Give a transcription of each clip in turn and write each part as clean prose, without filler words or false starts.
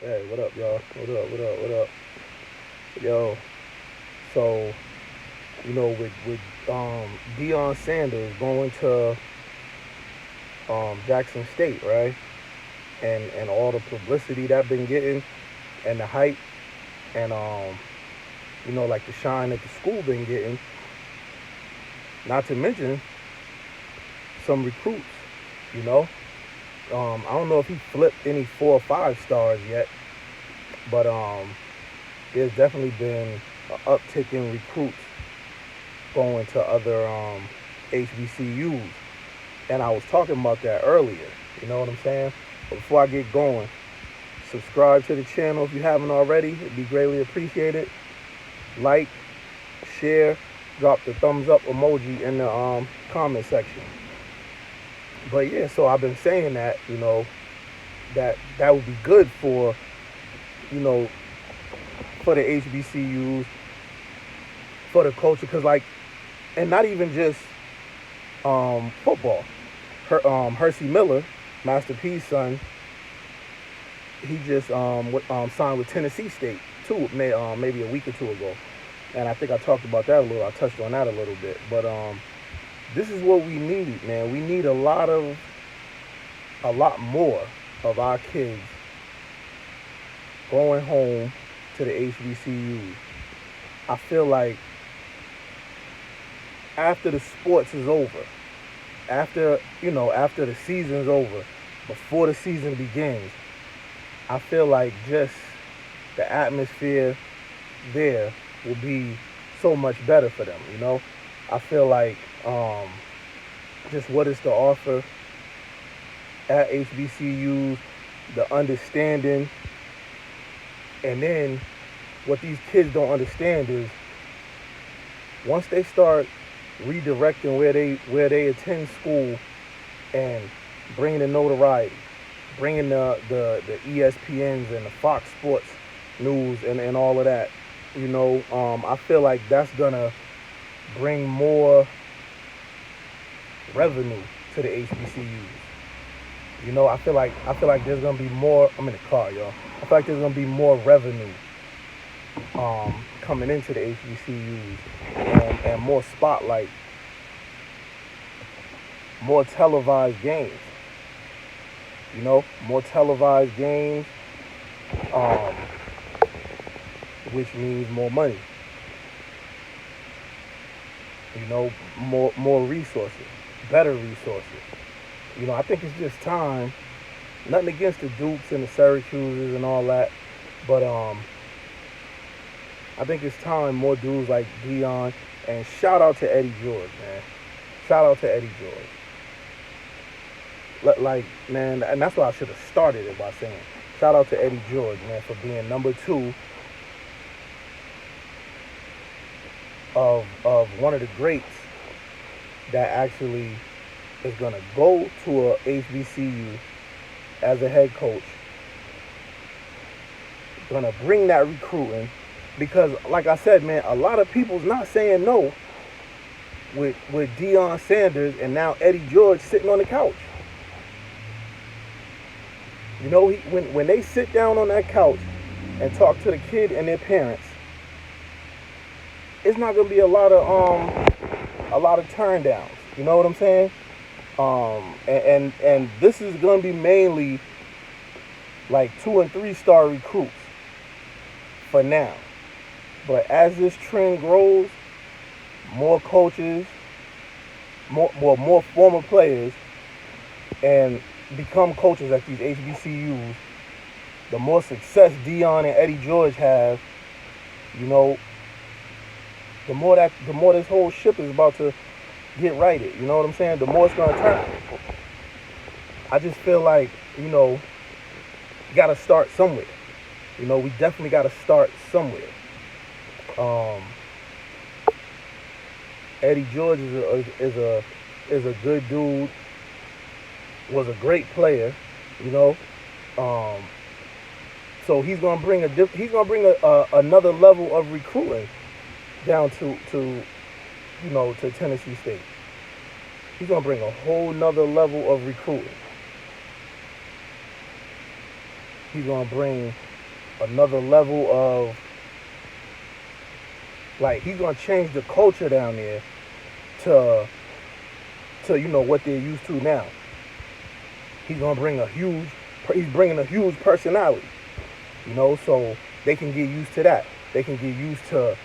Hey, what up, y'all? What up? Yo, so, with Deion Sanders going to Jackson State, right? And all the publicity that been getting and the hype and like the shine that the school been getting, not to mention some recruits, you know. I don't know if he flipped any 4 or 5 stars yet, but there's definitely been an uptick in recruits going to other HBCUs. And I was talking about that earlier. You know what I'm saying? But before I get going, subscribe to the channel if you haven't already. It'd be greatly appreciated. Like, share, drop the thumbs up emoji in the comment section. But yeah, so I've been saying that, that would be good for, you know, for the HBCUs, for the culture, because and not even just football. Hersey Miller, Master P's son, he just signed with Tennessee State too, maybe a week or two ago, and I think I talked about that a little. I touched on that a little bit, but this is what we need, man. We need a lot more of our kids going home to the HBCUs. I feel like after the sports is over, after the season's over, before the season begins, I feel like just the atmosphere there will be so much better for them, I feel like just what is to offer at HBCUs, the understanding, and then what these kids don't understand is once they start redirecting where they attend school and bringing the notoriety, bringing the ESPNs and the Fox Sports News and all of that, I feel like that's gonna bring more revenue to the HBCUs. I feel like there's gonna be more. I'm in the car, y'all. I feel like there's gonna be more revenue coming into the HBCUs and more spotlight, more televised games. More televised games, which means more money. More resources, better resources. I think it's just time. Nothing against the Dukes and the Syracuses and all that, but I think it's time more dudes like Deion, and shout out to Eddie George, man. Shout out to Eddie George. Man, and that's why I should have started it by saying, shout out to Eddie George, man, for being number 2 of one of the greats that actually is gonna go to a HBCU as a head coach, gonna bring that recruiting, because like I said, man, a lot of people's not saying no with Deion Sanders and now Eddie George sitting on the couch. When they sit down on that couch and talk to the kid and their parents, it's not gonna be a lot of turn downs. You know what I'm saying? And this is gonna be mainly like 2 and 3 star recruits for now. But as this trend grows, more coaches, more former players, and become coaches at these HBCUs, the more success Deion and Eddie George have, the more this whole ship is about to get righted. You know what I'm saying? The more it's gonna turn. I just feel like, you gotta start somewhere. We definitely gotta start somewhere. Eddie George is a good dude. Was a great player, So he's gonna bring another level of recruiting down to Tennessee State. He's gonna bring a whole nother level of recruiting. He's gonna bring another level of, like, he's gonna change the culture down there to what they're used to now. He's gonna bring he's bringing a huge personality, so they can get used to that. They can get used to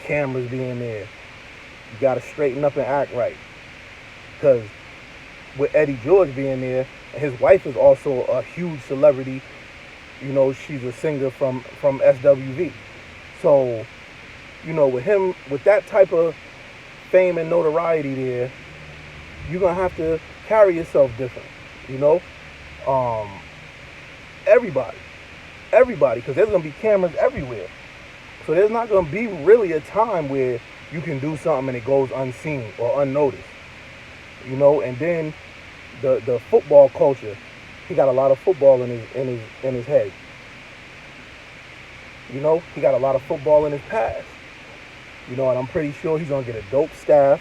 cameras being there. You gotta straighten up and act right, because with Eddie George being there, and his wife is also a huge celebrity. She's a singer from SWV. So, with him, with that type of fame and notoriety there, you're gonna have to carry yourself different. Everybody, because there's gonna be cameras everywhere. So there's not gonna be really a time where you can do something and it goes unseen or unnoticed. And then the football culture, he got a lot of football in his head. He got a lot of football in his past. And I'm pretty sure he's gonna get a dope staff.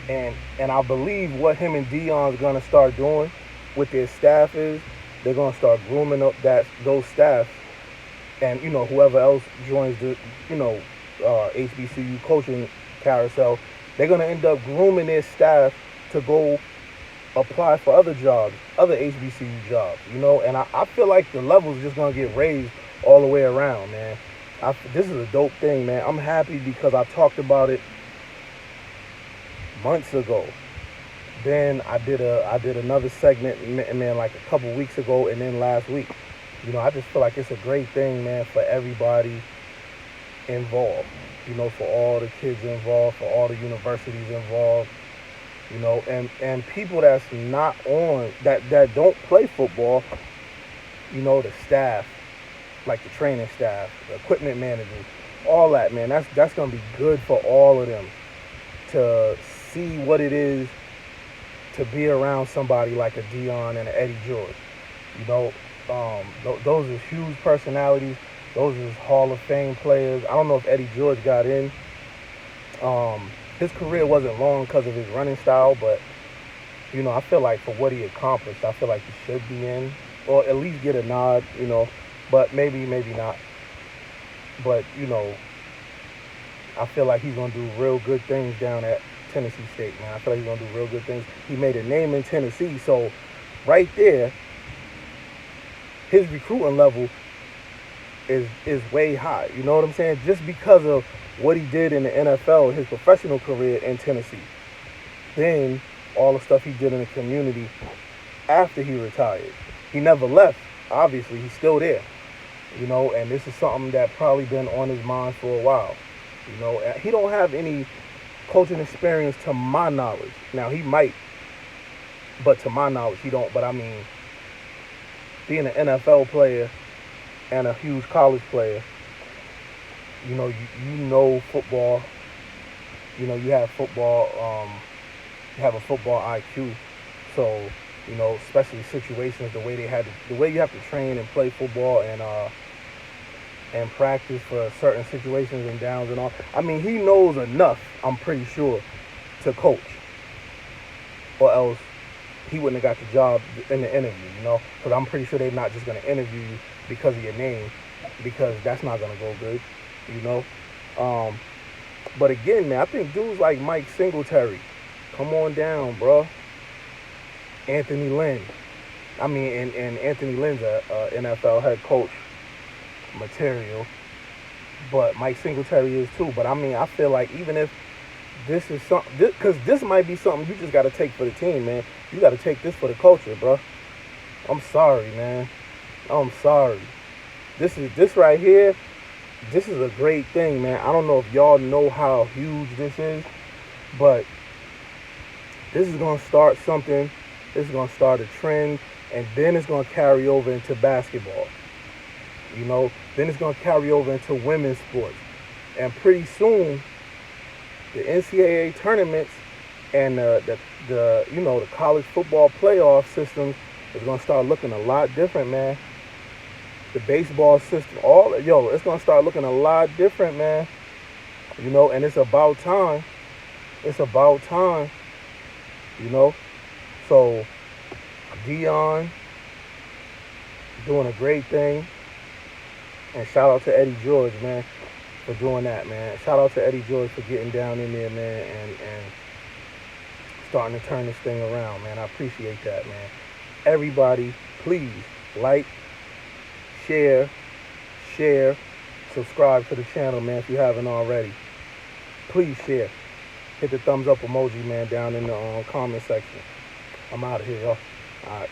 And I believe what him and Deion's gonna start doing with their staff is they're gonna start grooming up those staff, and whoever else joins the HBCU coaching carousel, they're gonna end up grooming their staff to go apply for other jobs, other HBCU jobs. And I feel like the levels just gonna get raised all the way around, man. This is a dope thing, man. I'm happy because I talked about it months ago. Then I did another segment, man, like a couple weeks ago, and then last week. I just feel like it's a great thing, man, for everybody involved. For all the kids involved, for all the universities involved. And people that's not on, that don't play football. The staff, like the training staff, the equipment managers, all that, man. That's gonna be good for all of them to see what it is to be around somebody like a Deion and an Eddie George. Those are huge personalities. Those are Hall of Fame players. I don't know if Eddie George got in. His career wasn't long because of his running style, but I feel like for what he accomplished, I feel like he should be in, or at least get a nod. But maybe not. But I feel like he's gonna do real good things down at Tennessee State, man. I feel like he's gonna do real good things. He made a name in Tennessee, so right there, his recruiting level is way high. You know what I'm saying? Just because of what he did in the NFL, his professional career in Tennessee. Then all the stuff he did in the community after he retired. He never left. Obviously, he's still there. And this is something that probably been on his mind for a while. He don't have any coaching experience to my knowledge. Now, he might, but to my knowledge, he don't. But I mean, being an NFL player and a huge college player, you know football. You have football. You have a football IQ. So, especially situations, the way you have to train and play football and practice for certain situations and downs and all. I mean, he knows enough, I'm pretty sure, to coach, or else he wouldn't have got the job in the interview. Because I'm pretty sure they're not just going to interview you because of your name, because that's not going to go good. But again, man, I think dudes like Mike Singletary, come on down, bro. Anthony Lynn. I mean, and Anthony Lynn's a NFL head coach material, but Mike Singletary is too. But I mean, I feel like even if this is something, because this might be something you just got to take for the team, man. You got to take this for the culture, bro. I'm sorry, man. I'm sorry. This right here, this is a great thing, man. I don't know if y'all know how huge this is, but this is going to start something. This is going to start a trend, and then it's going to carry over into basketball. Then it's going to carry over into women's sports. And pretty soon, the NCAA tournaments and the college football playoff system is going to start looking a lot different, man. The baseball system, it's going to start looking a lot different, man. And it's about time. It's about time. So Deion doing a great thing. And shout out to Eddie George, man, for doing that, man. Shout out to Eddie George for getting down in there, man, and starting to turn this thing around, man. I appreciate that, man. Everybody, please like, share, share, subscribe to the channel, man, if you haven't already. Please share. Hit the thumbs up emoji, man, down in the comment section. I'm out of here, y'all. All right.